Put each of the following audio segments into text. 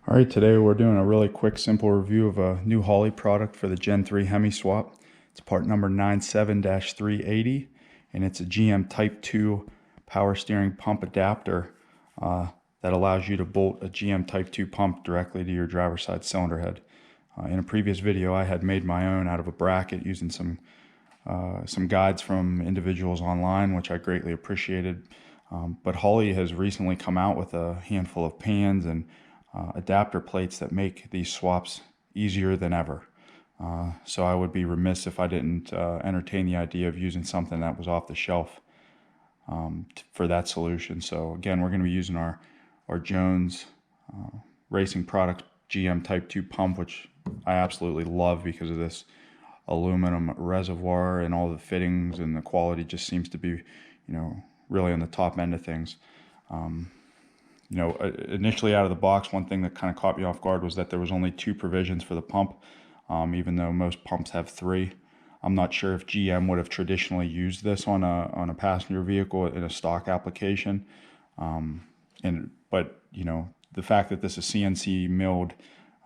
All right, today we're doing a really quick, simple review of a new Holley product for the Gen 3 Hemi Swap. It's part number 97-380, and it's a GM Type 2 power steering pump adapter that allows you to bolt a GM Type 2 pump directly to your driver's side cylinder head. In a previous video, I had made my own out of a bracket using some guides from individuals online, which I greatly appreciated. But Holley has recently come out with a handful of pans and adapter plates that make these swaps easier than ever. So I would be remiss if I didn't entertain the idea of using something that was off the shelf for that solution. So again, we're going to be using our Jones Racing Products GM Type 2 pump, which I absolutely love because of this aluminum reservoir and all the fittings, and the quality just seems to be, really on the top end of things. Initially out of the box, one thing that kind of caught me off guard was that there was only 2 provisions for the pump, even though most pumps have 3. I'm not sure if GM would have traditionally used this on a passenger vehicle in a stock application, but the fact that this is CNC milled,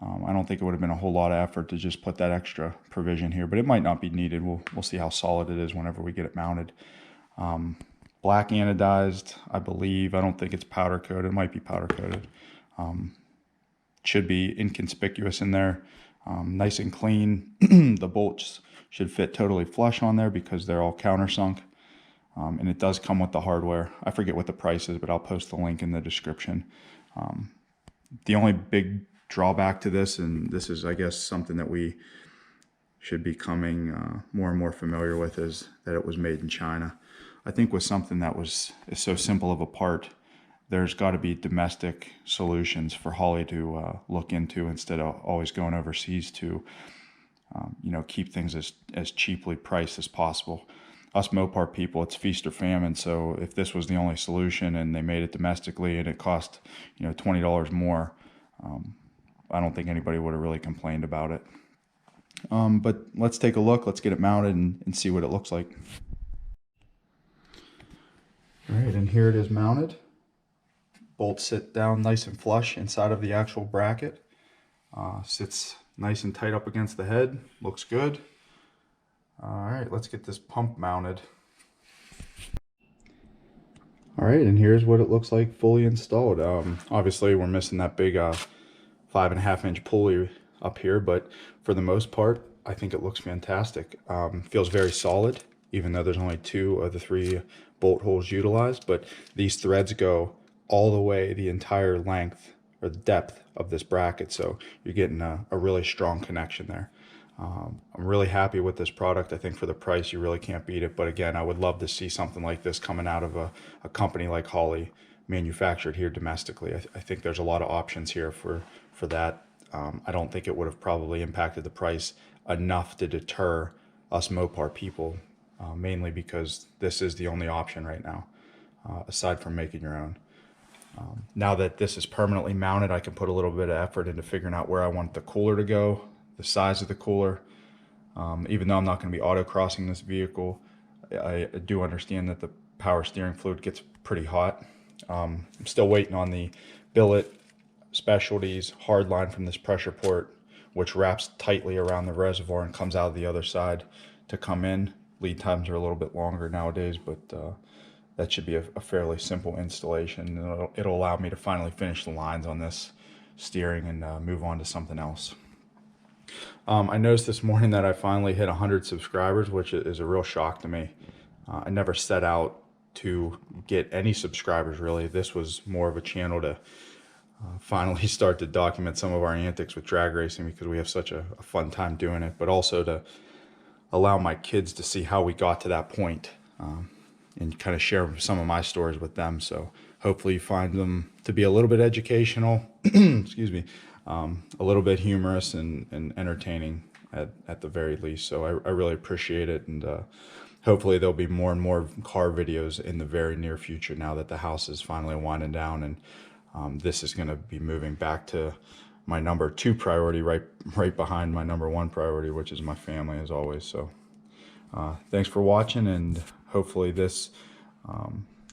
I don't think it would have been a whole lot of effort to just put that extra provision here, but it might not be needed. We'll see how solid it is whenever we get it mounted. Black anodized, I believe. I don't think it's powder coated. It might be powder coated. Should be inconspicuous in there. Nice and clean. The bolts should fit totally flush on there because they're all countersunk. And it does come with the hardware. I forget what the price is, but I'll post the link in the description. The only big drawback to this, and this is, I guess, something that we should be becoming more and more familiar with, is that it was made in China. I think with something that is so simple of a part, there's got to be domestic solutions for Holley to look into instead of always going overseas to, keep things as cheaply priced as possible. Us Mopar people, it's feast or famine. So if this was the only solution and they made it domestically and it cost, $20 more, I don't think anybody would have really complained about it. But let's take a look. Let's get it mounted and see what it looks like. All right, and here it is mounted. Bolts sit down nice and flush inside of the actual bracket. Sits nice and tight up against the head. Looks good. All right, let's get this pump mounted. All right, and here's what it looks like fully installed. Obviously, we're missing that big 5.5-inch pulley up here, but for the most part, I think it looks fantastic. Feels very solid, even though there's only 2 of the 3 bolt holes utilized, but these threads go all the way the entire length or the depth of this bracket, so you're getting a really strong connection there. I'm really happy with this product. I think for the price, you really can't beat it. But again, I would love to see something like this coming out of a company like Holley, manufactured here domestically. I think there's a lot of options here for that. I don't think it would have probably impacted the price enough to deter us Mopar people, mainly because this is the only option right now, aside from making your own. Now that this is permanently mounted, I can put a little bit of effort into figuring out where I want the cooler to go, the size of the cooler. Even though I'm not going to be auto-crossing this vehicle, I do understand that the power steering fluid gets pretty hot. I'm still waiting on the billet specialties hard line from this pressure port, which wraps tightly around the reservoir and comes out of the other side to come in. Lead times are a little bit longer nowadays, but that should be a fairly simple installation. It'll allow me to finally finish the lines on this steering and move on to something else. I noticed this morning that I finally hit 100 subscribers, which is a real shock to me. I never set out to get any subscribers, really. This was more of a channel to finally start to document some of our antics with drag racing, because we have such a fun time doing it, but also to allow my kids to see how we got to that point, and kind of share some of my stories with them. So hopefully you find them to be a little bit educational, excuse me, a little bit humorous and entertaining at the very least. So I really appreciate it, and hopefully there'll be more and more car videos in the very near future now that the house is finally winding down, and this is going to be moving back to my number 2 priority, right behind my number 1 priority, which is my family, as always. So thanks for watching, and hopefully this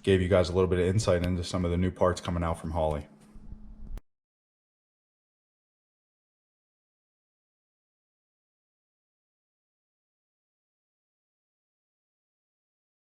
gave you guys a little bit of insight into some of the new parts coming out from Holley.